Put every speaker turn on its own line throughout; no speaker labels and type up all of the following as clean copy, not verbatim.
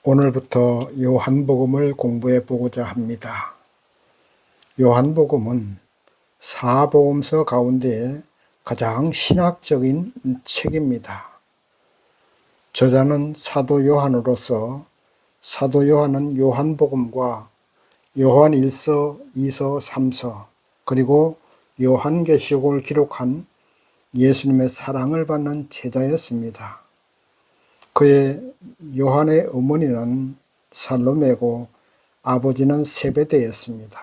오늘부터 요한복음을 공부해 보고자 합니다. 요한복음은 사복음서 가운데 가장 신학적인 책입니다. 저자는 사도 요한으로서 사도 요한은 요한복음과 요한 1서, 2서, 3서 그리고 요한계시록을 기록한 예수님의 사랑을 받는 제자였습니다. 그의 요한의 어머니는 살로메고 아버지는 세베대였습니다.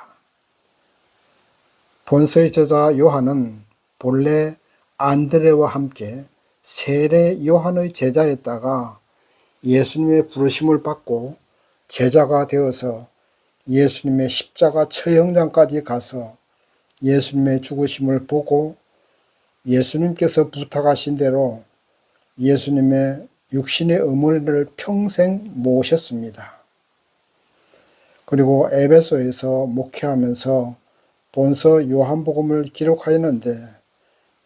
본서의 저자 요한은 본래 안드레와 함께 세례 요한의 제자였다가 예수님의 부르심을 받고 제자가 되어서 예수님의 십자가 처형장까지 가서 예수님의 죽으심을 보고 예수님께서 부탁하신 대로 예수님의 육신의 어머니를 평생 모셨습니다. 그리고 에베소에서 목회하면서 본서 요한복음을 기록하였는데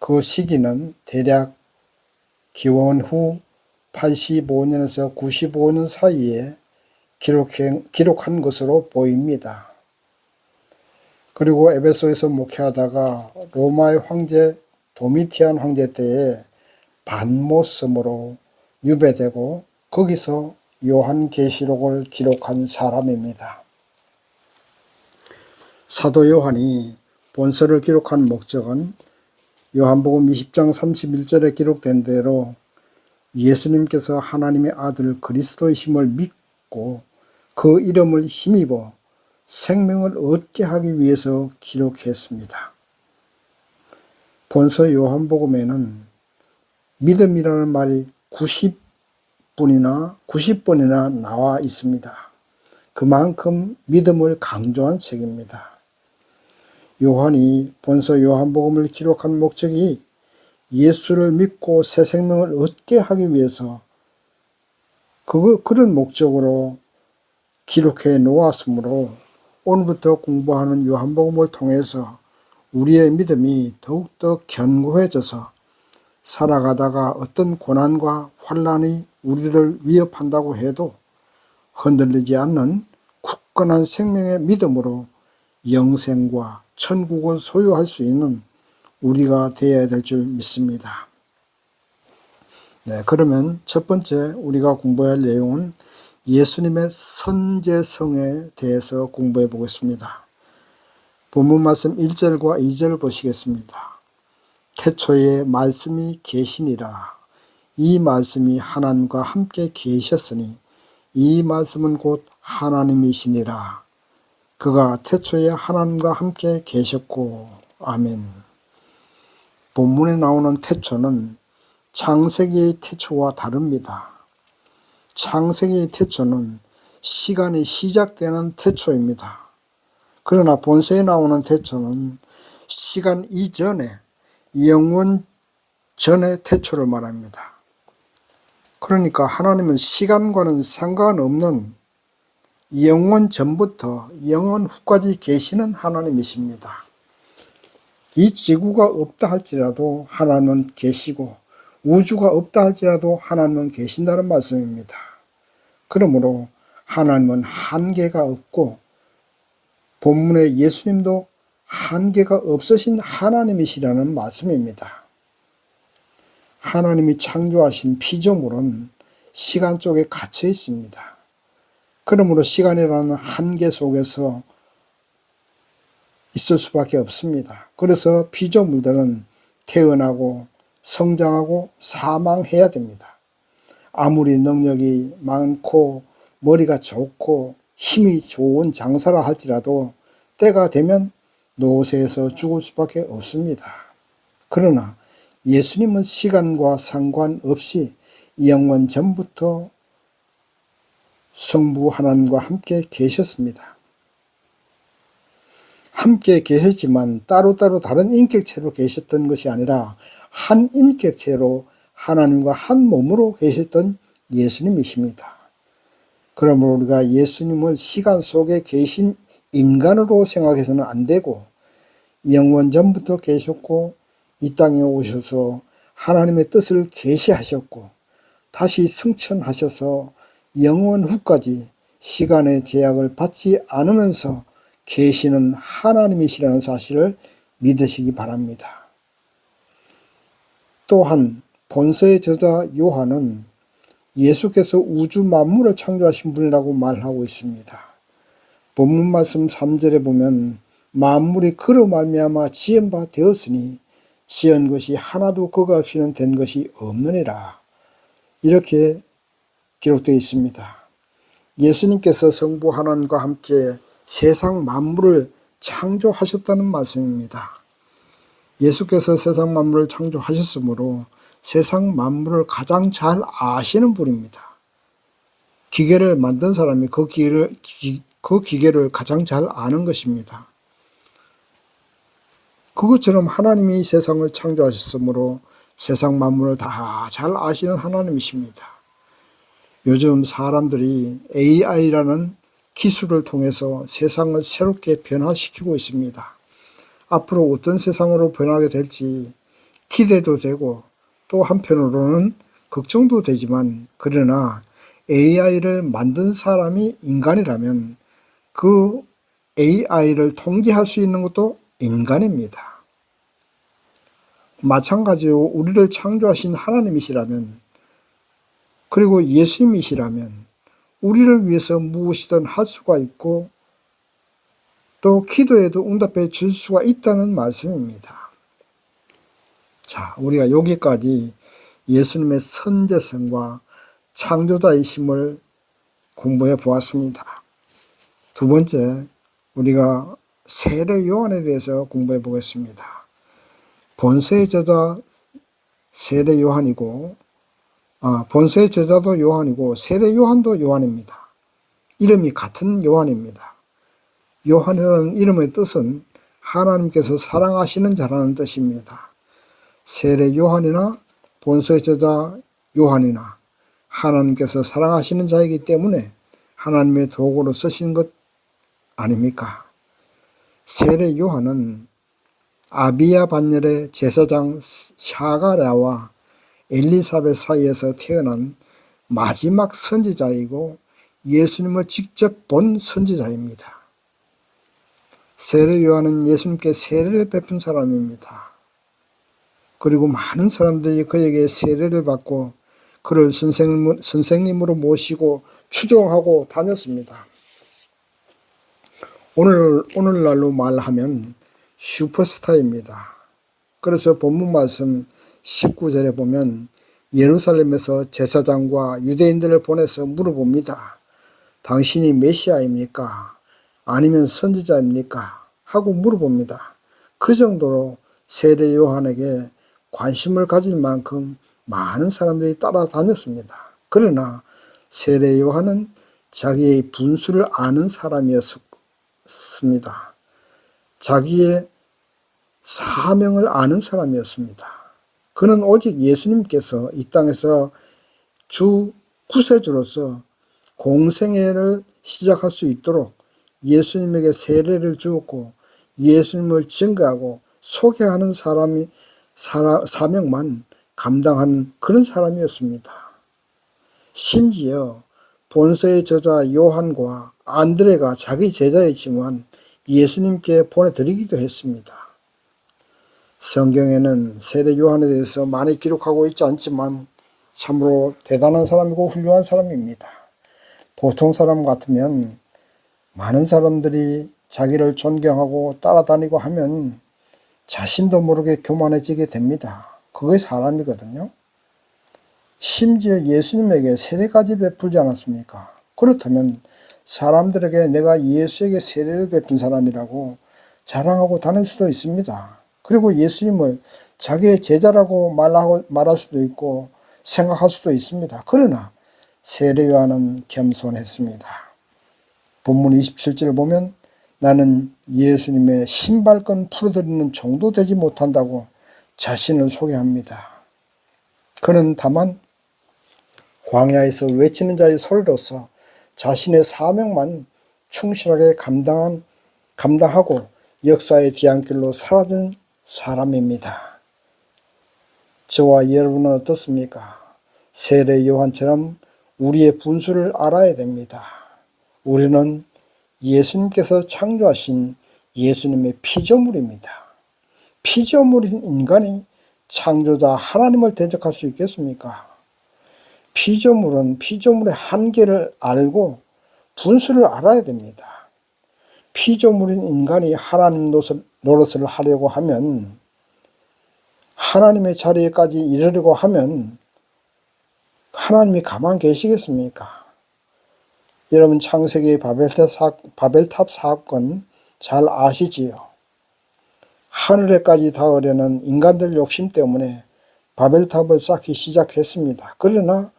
그 시기는 대략 기원 후 85년에서 95년 사이에 기록한 것으로 보입니다. 그리고 에베소에서 목회하다가 로마의 황제 도미티안 황제 때에 반모섬으로 유배되고 거기서 요한계시록을 기록한 사람입니다. 사도 요한이 본서를 기록한 목적은 요한복음 20장 31절에 기록된 대로 예수님께서 하나님의 아들 그리스도이심을 믿고 그 이름을 힘입어 생명을 얻게 하기 위해서 기록했습니다. 본서 요한복음에는 믿음이라는 말이 90번이나 나와 있습니다. 그만큼 믿음을 강조한 책입니다. 요한이 본서 요한복음을 기록한 목적이 예수를 믿고 새 생명을 얻게 하기 위해서 그런 목적으로 기록해 놓았으므로 오늘부터 공부하는 요한복음을 통해서 우리의 믿음이 더욱더 견고해져서 살아가다가 어떤 고난과 환난이 우리를 위협한다고 해도 흔들리지 않는 굳건한 생명의 믿음으로 영생과 천국을 소유할 수 있는 우리가 되어야 될 줄 믿습니다. 그러면 첫 번째 우리가 공부할 내용은 예수님의 선제성에 대해서 공부해 보겠습니다. 본문 말씀 1절과 2절 보시겠습니다. 태초에 말씀이 계시니라. 이 말씀이 하나님과 함께 계셨으니 이 말씀은 곧 하나님이시니라. 그가 태초에 하나님과 함께 계셨고. 아멘. 본문에 나오는 태초는 창세기의 태초와 다릅니다. 창세기의 태초는 시간이 시작되는 태초입니다. 그러나 본서에 나오는 태초는 시간 이전에 영원 전의 태초를 말합니다. 그러니까 하나님은 시간과는 상관없는 영원 전부터 영원 후까지 계시는 하나님이십니다. 이 지구가 없다 할지라도 하나님은 계시고 우주가 없다 할지라도 하나님은 계신다는 말씀입니다. 그러므로 하나님은 한계가 없고 본문의 예수님도 한계가 없으신 하나님이시라는 말씀입니다. 하나님이 창조하신 피조물은 시간 속에 갇혀 있습니다. 그러므로 시간이라는 한계 속에서 있을 수밖에 없습니다. 그래서 피조물들은 태어나고 성장하고 사망해야 됩니다. 아무리 능력이 많고 머리가 좋고 힘이 좋은 장사라 할지라도 때가 되면 노쇠에서 죽을 수밖에 없습니다. 그러나 예수님은 시간과 상관없이 영원 전부터 성부 하나님과 함께 계셨습니다. 함께 계셨지만 따로따로 다른 인격체로 계셨던 것이 아니라 한 인격체로 하나님과 한 몸으로 계셨던 예수님이십니다. 그러므로 우리가 예수님을 시간 속에 계신 인간으로 생각해서는 안 되고 영원 전부터 계셨고 이 땅에 오셔서 하나님의 뜻을 계시하셨고 다시 승천하셔서 영원 후까지 시간의 제약을 받지 않으면서 계시는 하나님이시라는 사실을 믿으시기 바랍니다. 또한 본서의 저자 요한은 예수께서 우주 만물을 창조하신 분이라고 말하고 있습니다. 본문 말씀 3절에 보면 만물이 그로 말미암아 지은 바 되었으니 지은 것이 하나도 그가 없이는 된 것이 없느니라. 이렇게 기록되어 있습니다. 예수님께서 성부 하나님과 함께 세상 만물을 창조하셨다는 말씀입니다. 예수께서 세상 만물을 창조하셨으므로 세상 만물을 가장 잘 아시는 분입니다. 기계를 만든 사람이 그 기계를 가장 잘 아는 것입니다. 그것처럼 하나님이 세상을 창조하셨으므로 세상 만물을 다 잘 아시는 하나님이십니다. 요즘 사람들이 AI라는 기술을 통해서 세상을 새롭게 변화시키고 있습니다. 앞으로 어떤 세상으로 변하게 될지 기대도 되고 또 한편으로는 걱정도 되지만, 그러나 AI를 만든 사람이 인간이라면 그 AI를 통제할 수 있는 것도 인간입니다. 마찬가지로 우리를 창조하신 하나님이시라면, 그리고 예수님이시라면 우리를 위해서 무엇이든 할 수가 있고 또 기도에도 응답해 줄 수가 있다는 말씀입니다. 자, 우리가 여기까지 예수님의 선제성과 창조자이심을 공부해 보았습니다. 두 번째, 우리가 세례 요한에 대해서 공부해 보겠습니다. 본서의 저자 세례 요한이고, 본서의 저자도 요한이고 세례 요한도 요한입니다. 이름이 같은 요한입니다. 요한이라는 이름의 뜻은 하나님께서 사랑하시는 자라는 뜻입니다. 세례 요한이나 본서의 저자 요한이나 하나님께서 사랑하시는 자이기 때문에 하나님의 도구로 쓰신 것 아닙니까? 세례 요한은 아비야 반열의 제사장 샤가랴와 엘리사벳 사이에서 태어난 마지막 선지자이고 예수님을 직접 본 선지자입니다. 세례 요한은 예수님께 세례를 베푼 사람입니다. 그리고 많은 사람들이 그에게 세례를 받고 그를 선생님으로 모시고 추종하고 다녔습니다. 오늘날로 말하면 슈퍼스타입니다. 그래서 본문 말씀 19절에 보면 예루살렘에서 제사장과 유대인들을 보내서 물어봅니다. 당신이 메시아입니까? 아니면 선지자입니까? 하고 물어봅니다. 그 정도로 세례 요한에게 관심을 가질 만큼 많은 사람들이 따라다녔습니다. 그러나 세례 요한은 자기의 분수를 아는 사람이었습니다. 자기의 사명을 아는 사람이었습니다. 그는 오직 예수님께서 이 땅에서 주 구세주로서 공생애를 시작할 수 있도록 예수님에게 세례를 주었고 예수님을 증거하고 소개하는 사명만 감당한 그런 사람이었습니다. 심지어 본서의 저자 요한과 안드레가 자기 제자였지만 예수님께 보내드리기도 했습니다. 성경에는 세례 요한에 대해서 많이 기록하고 있지 않지만 참으로 대단한 사람이고 훌륭한 사람입니다. 보통 사람 같으면 많은 사람들이 자기를 존경하고 따라다니고 하면 자신도 모르게 교만해지게 됩니다. 그게 사람이거든요. 심지어 예수님에게 세례까지 베풀지 않았습니까? 그렇다면 사람들에게 내가 예수에게 세례를 베푼 사람이라고 자랑하고 다닐 수도 있습니다. 그리고 예수님을 자기의 제자라고 말할 수도 있고 생각할 수도 있습니다. 그러나 세례 요한은 겸손했습니다. 본문 27절을 보면 나는 예수님의 신발끈 풀어드리는 정도 되지 못한다고 자신을 소개합니다. 그는 다만 광야에서 외치는 자의 소리로서 자신의 사명만 충실하게 감당하고 역사의 뒤안길로 사라진 사람입니다. 저와 여러분은 어떻습니까? 세례 요한처럼 우리의 분수를 알아야 됩니다. 우리는 예수님께서 창조하신 예수님의 피조물입니다. 피조물인 인간이 창조자 하나님을 대적할 수 있겠습니까? 피조물은 피조물의 한계를 알고 분수를 알아야 됩니다. 피조물인 인간이 하나님 노릇을 하려고 하면, 하나님의 자리에까지 이르려고 하면 하나님이 가만 계시겠습니까? 여러분, 창세기 바벨탑 사건 잘 아시지요? 하늘에까지 닿으려는 인간들 욕심 때문에 바벨탑을 쌓기 시작했습니다. 그러나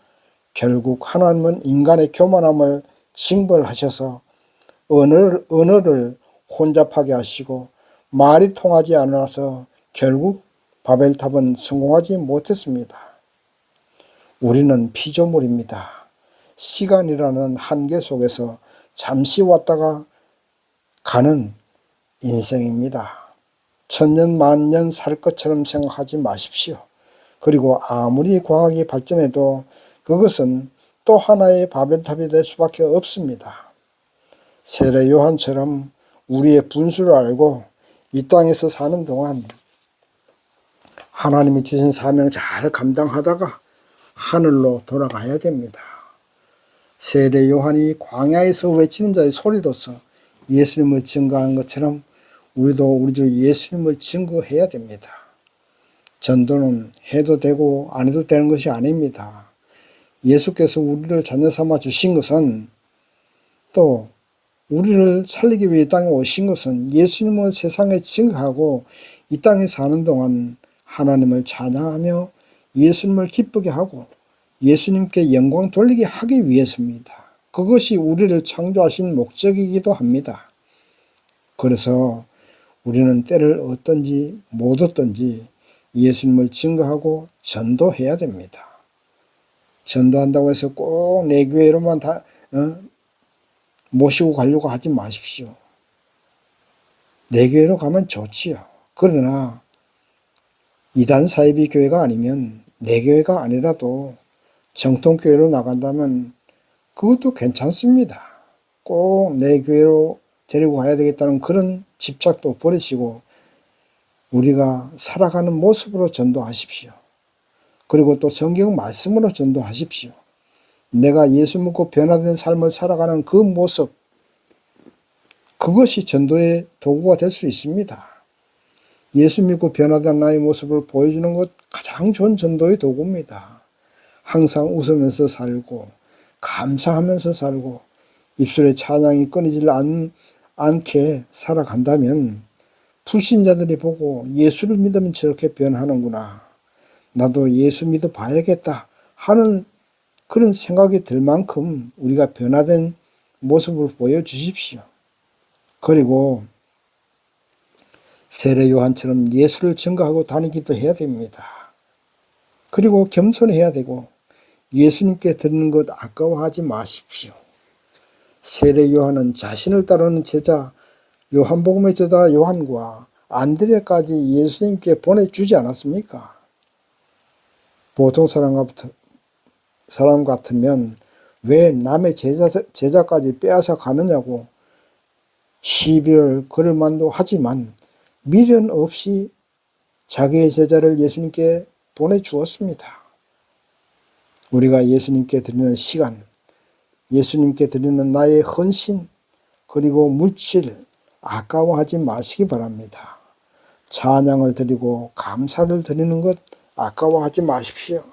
결국 하나님은 인간의 교만함을 징벌하셔서 언어를 혼잡하게 하시고 말이 통하지 않아서 결국 바벨탑은 성공하지 못했습니다. 우리는 피조물입니다. 시간이라는 한계 속에서 잠시 왔다가 가는 인생입니다. 천년 만년 살 것처럼 생각하지 마십시오. 그리고 아무리 과학이 발전해도 그것은 또 하나의 바벨탑이 될 수밖에 없습니다. 세례 요한처럼 우리의 분수를 알고 이 땅에서 사는 동안 하나님이 주신 사명 잘 감당하다가 하늘로 돌아가야 됩니다. 세례 요한이 광야에서 외치는 자의 소리로서 예수님을 증거한 것처럼 우리도 우리 주 예수님을 증거해야 됩니다. 전도는 해도 되고 안 해도 되는 것이 아닙니다. 예수께서 우리를 자녀 삼아 주신 것은, 또 우리를 살리기 위해 이 땅에 오신 것은 예수님을 세상에 증거하고 이 땅에 사는 동안 하나님을 찬양하며 예수님을 기쁘게 하고 예수님께 영광 돌리게 하기 위해서입니다. 그것이 우리를 창조하신 목적이기도 합니다. 그래서 우리는 때를 얻든지 못 얻든지 예수님을 증거하고 전도해야 됩니다. 전도한다고 해서 꼭 내 교회로만 모시고 가려고 하지 마십시오. 내 교회로 가면 좋지요. 그러나 이단 사이비 교회가 아니면, 내 교회가 아니라도 정통교회로 나간다면 그것도 괜찮습니다. 꼭 내 교회로 데리고 가야 되겠다는 그런 집착도 버리시고 우리가 살아가는 모습으로 전도하십시오. 그리고 또 성경 말씀으로 전도하십시오. 내가 예수 믿고 변화된 삶을 살아가는 그 모습, 그것이 전도의 도구가 될 수 있습니다. 예수 믿고 변화된 나의 모습을 보여주는 것 가장 좋은 전도의 도구입니다. 항상 웃으면서 살고 감사하면서 살고 입술에 찬양이 끊이지 않게 살아간다면 불신자들이 보고 예수를 믿으면 저렇게 변하는구나, 나도 예수 믿어 봐야겠다 하는 그런 생각이 들 만큼 우리가 변화된 모습을 보여주십시오. 그리고 세례 요한처럼 예수를 증거하고 다니기도 해야 됩니다. 그리고 겸손해야 되고 예수님께 드리는 것 아까워하지 마십시오. 세례 요한은 자신을 따르는 제자, 요한복음의 제자 요한과 안드레까지 예수님께 보내주지 않았습니까? 보통 사람 같으면 왜 남의 제자까지 빼앗아 가느냐고 시비를 걸을 만도 하지만 미련 없이 자기의 제자를 예수님께 보내주었습니다. 우리가 예수님께 드리는 시간, 예수님께 드리는 나의 헌신, 그리고 물질 아까워하지 마시기 바랍니다. 찬양을 드리고 감사를 드리는 것 아까워하지 마십시오.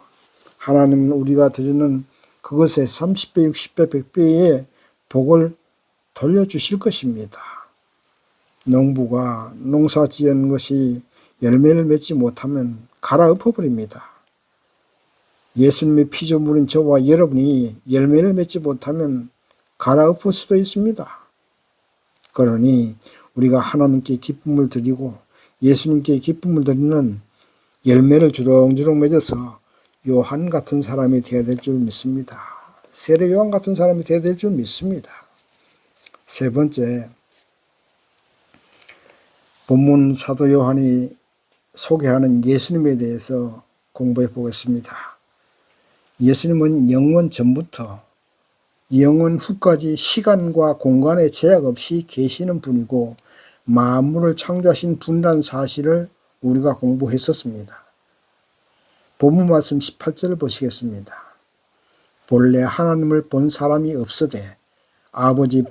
하나님은 우리가 드리는 그것의 30배, 60배, 100배의 복을 돌려주실 것입니다. 농부가 농사 지은 것이 열매를 맺지 못하면 갈아엎어 버립니다. 예수님의 피조물인 저와 여러분이 열매를 맺지 못하면 갈아엎을 수도 있습니다. 그러니 우리가 하나님께 기쁨을 드리고 예수님께 기쁨을 드리는 열매를 주렁주렁 맺어서 요한 같은 사람이 되어야 될 줄 믿습니다. 세례 요한 같은 사람이 되어야 될 줄 믿습니다. 세 번째, 본문 사도 요한이 소개하는 예수님에 대해서 공부해 보겠습니다. 예수님은 영원 전부터 영원 후까지 시간과 공간의 제약 없이 계시는 분이고 만물을 창조하신 분이라는 사실을 우리가 공부했었습니다. 본문 말씀 18절을 보시겠습니다. 본래 하나님을 본 사람이 없으되 아버지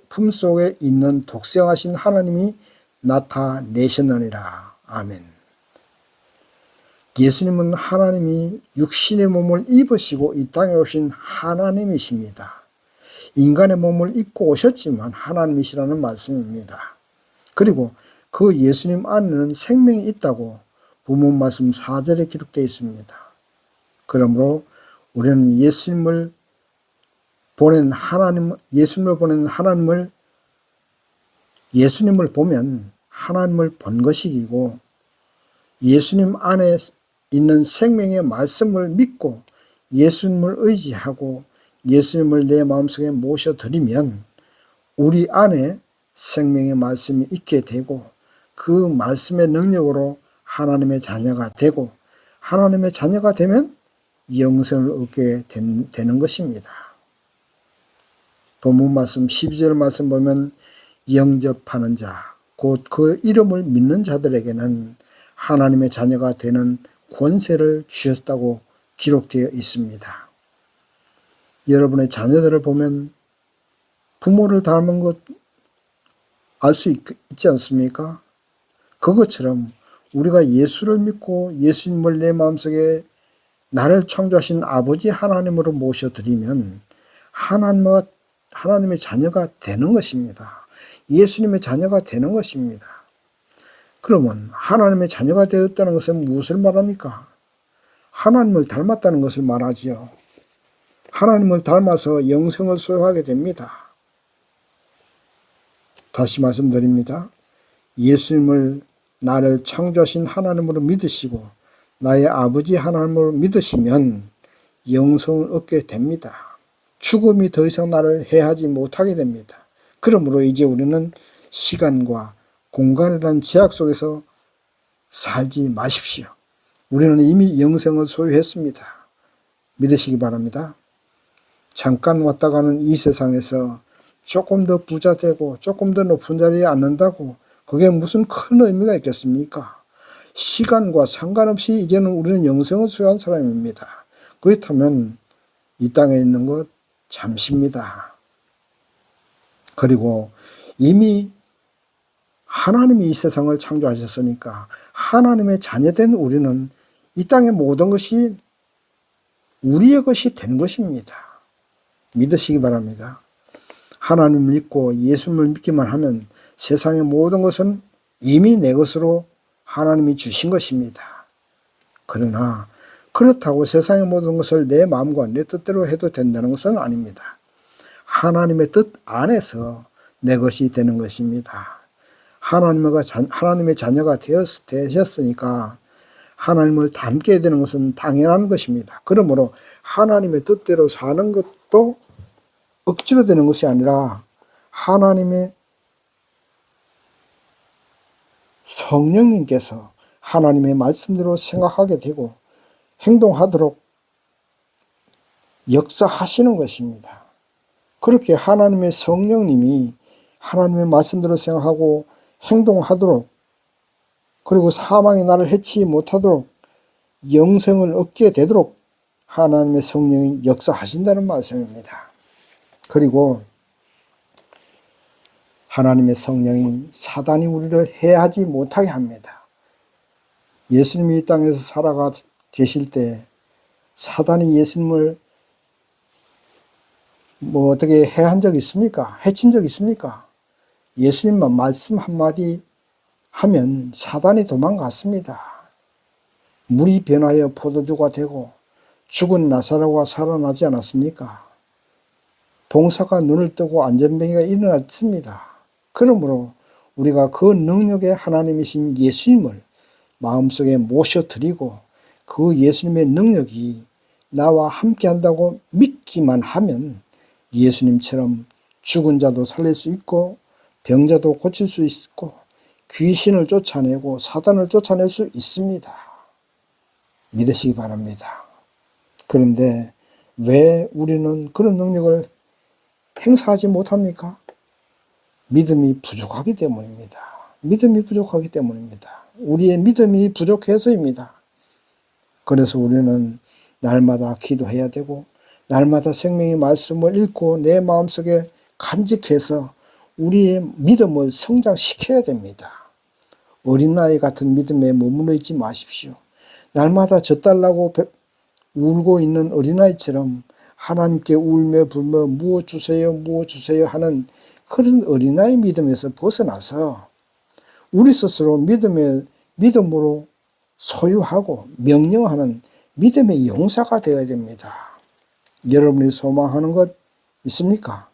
품속에 있는 독생하신 하나님이 나타내셨느니라. 아멘. 예수님은 하나님이 육신의 몸을 입으시고 이 땅에 오신 하나님이십니다. 인간의 몸을 입고 오셨지만 하나님이시라는 말씀입니다. 그리고 그 예수님 안에는 생명이 있다고 본문 말씀 4절에 기록되어 있습니다. 그러므로 우리는 예수님을 보낸 예수님을 보면 하나님을 본 것이고 예수님 안에 있는 생명의 말씀을 믿고 예수님을 의지하고 예수님을 내 마음속에 모셔드리면 우리 안에 생명의 말씀이 있게 되고 그 말씀의 능력으로 하나님의 자녀가 되고 하나님의 자녀가 되면 영생을 얻게 되는 것입니다. 본문 말씀 12절 말씀 보면 영접하는 자, 곧 그 이름을 믿는 자들에게는 하나님의 자녀가 되는 권세를 주셨다고 기록되어 있습니다. 여러분의 자녀들을 보면 부모를 닮은 것 알 수 있지 않습니까? 그것처럼 우리가 예수를 믿고 예수님을 내 마음속에 나를 창조하신 아버지 하나님으로 모셔드리면 하나님의 자녀가 되는 것입니다. 예수님의 자녀가 되는 것입니다. 그러면 하나님의 자녀가 되었다는 것은 무엇을 말합니까? 하나님을 닮았다는 것을 말하지요. 하나님을 닮아서 영생을 소유하게 됩니다. 다시 말씀드립니다. 예수님을 나를 창조하신 하나님으로 믿으시고 나의 아버지 하나님으로 믿으시면 영생을 얻게 됩니다. 죽음이 더 이상 나를 해하지 못하게 됩니다. 그러므로 이제 우리는 시간과 공간이라는 제약 속에서 살지 마십시오. 우리는 이미 영생을 소유했습니다. 믿으시기 바랍니다. 잠깐 왔다 가는 이 세상에서 조금 더 부자 되고 조금 더 높은 자리에 앉는다고 그게 무슨 큰 의미가 있겠습니까? 시간과 상관없이 이제는 우리는 영생을 소유한 사람입니다. 그렇다면 이 땅에 있는 것 잠시입니다. 그리고 이미 하나님이 이 세상을 창조하셨으니까 하나님의 자녀된 우리는 이 땅의 모든 것이 우리의 것이 된 것입니다. 믿으시기 바랍니다. 하나님을 믿고 예수님을 믿기만 하면 세상의 모든 것은 이미 내 것으로 하나님이 주신 것입니다. 그러나 그렇다고 세상의 모든 것을 내 마음과 내 뜻대로 해도 된다는 것은 아닙니다. 하나님의 뜻 안에서 내 것이 되는 것입니다. 하나님의 자녀가 되셨으니까 하나님을 닮게 되는 것은 당연한 것입니다. 그러므로 하나님의 뜻대로 사는 것도 억지로 되는 것이 아니라 하나님의 성령님께서 하나님의 말씀대로 생각하게 되고 행동하도록 역사하시는 것입니다. 그렇게 하나님의 성령님이 하나님의 말씀대로 생각하고 행동하도록 그리고 사망이 나를 해치지 못하도록 영생을 얻게 되도록 하나님의 성령이 역사하신다는 말씀입니다. 그리고 하나님의 성령이 사단이 우리를 해하지 못하게 합니다. 예수님이 이 땅에서 살아가 계실 때 사단이 예수님을 어떻게 해한 적이 있습니까? 해친 적이 있습니까? 예수님만 말씀 한마디 하면 사단이 도망갔습니다. 물이 변하여 포도주가 되고 죽은 나사로가 살아나지 않았습니까? 봉사가 눈을 뜨고 안전병이가 일어났습니다. 그러므로 우리가 그 능력의 하나님이신 예수님을 마음속에 모셔드리고 그 예수님의 능력이 나와 함께한다고 믿기만 하면 예수님처럼 죽은 자도 살릴 수 있고 병자도 고칠 수 있고 귀신을 쫓아내고 사단을 쫓아낼 수 있습니다. 믿으시기 바랍니다. 그런데 왜 우리는 그런 능력을 행사하지 못합니까? 믿음이 부족하기 때문입니다. 믿음이 부족하기 때문입니다. 우리의 믿음이 부족해서입니다. 그래서 우리는 날마다 기도해야 되고 날마다 생명의 말씀을 읽고 내 마음속에 간직해서 우리의 믿음을 성장시켜야 됩니다. 어린아이 같은 믿음에 머물러 있지 마십시오. 날마다 젖달라고 울고 있는 어린아이처럼 하나님께 울며 불며 무엇 주세요 무엇 주세요 하는 그런 어린아이 믿음에서 벗어나서 우리 스스로 믿음으로 소유하고 명령하는 믿음의 용사가 되어야 됩니다. 여러분이 소망하는 것 있습니까?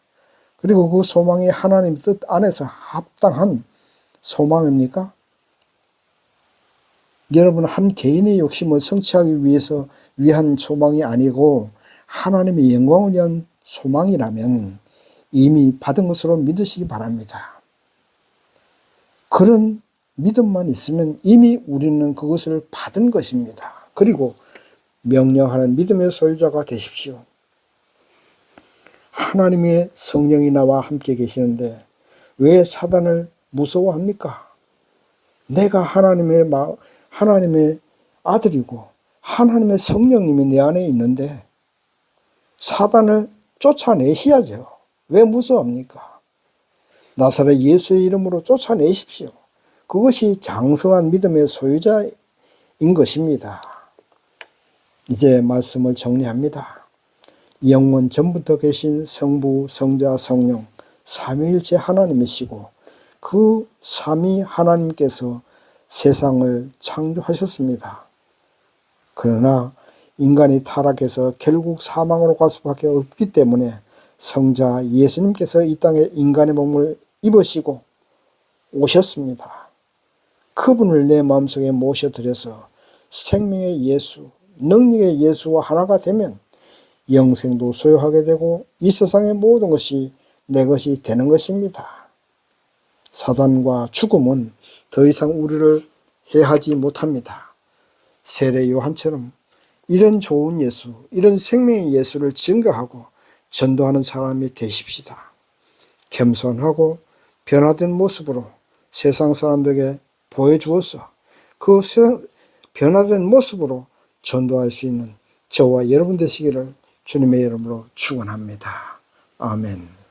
그리고 그 소망이 하나님의 뜻 안에서 합당한 소망입니까? 여러분 한 개인의 욕심을 성취하기 위한 소망이 아니고 하나님의 영광을 위한 소망이라면 이미 받은 것으로 믿으시기 바랍니다. 그런 믿음만 있으면 이미 우리는 그것을 받은 것입니다. 그리고 명령하는 믿음의 소유자가 되십시오. 하나님의 성령이 나와 함께 계시는데 왜 사단을 무서워합니까? 내가 하나님의 아들이고 하나님의 성령님이 내 안에 있는데 사단을 쫓아내셔야죠. 왜 무서워합니까? 나사렛 예수의 이름으로 쫓아내십시오. 그것이 장성한 믿음의 소유자인 것입니다. 이제 말씀을 정리합니다. 영원 전부터 계신 성부, 성자, 성령 삼위일체 하나님이시고 그 삼위 하나님께서 세상을 창조하셨습니다. 그러나 인간이 타락해서 결국 사망으로 갈 수밖에 없기 때문에 성자 예수님께서 이 땅에 인간의 몸을 입으시고 오셨습니다. 그분을 내 마음속에 모셔드려서 생명의 예수, 능력의 예수와 하나가 되면 영생도 소유하게 되고 이 세상의 모든 것이 내 것이 되는 것입니다. 사단과 죽음은 더 이상 우리를 해하지 못합니다. 세례 요한처럼 이런 좋은 예수, 이런 생명의 예수를 증거하고 전도하는 사람이 되십시다. 겸손하고 변화된 모습으로 세상 사람들에게 보여주어서 그 변화된 모습으로 전도할 수 있는 저와 여러분 되시기를 주님의 이름으로 축원합니다. 아멘.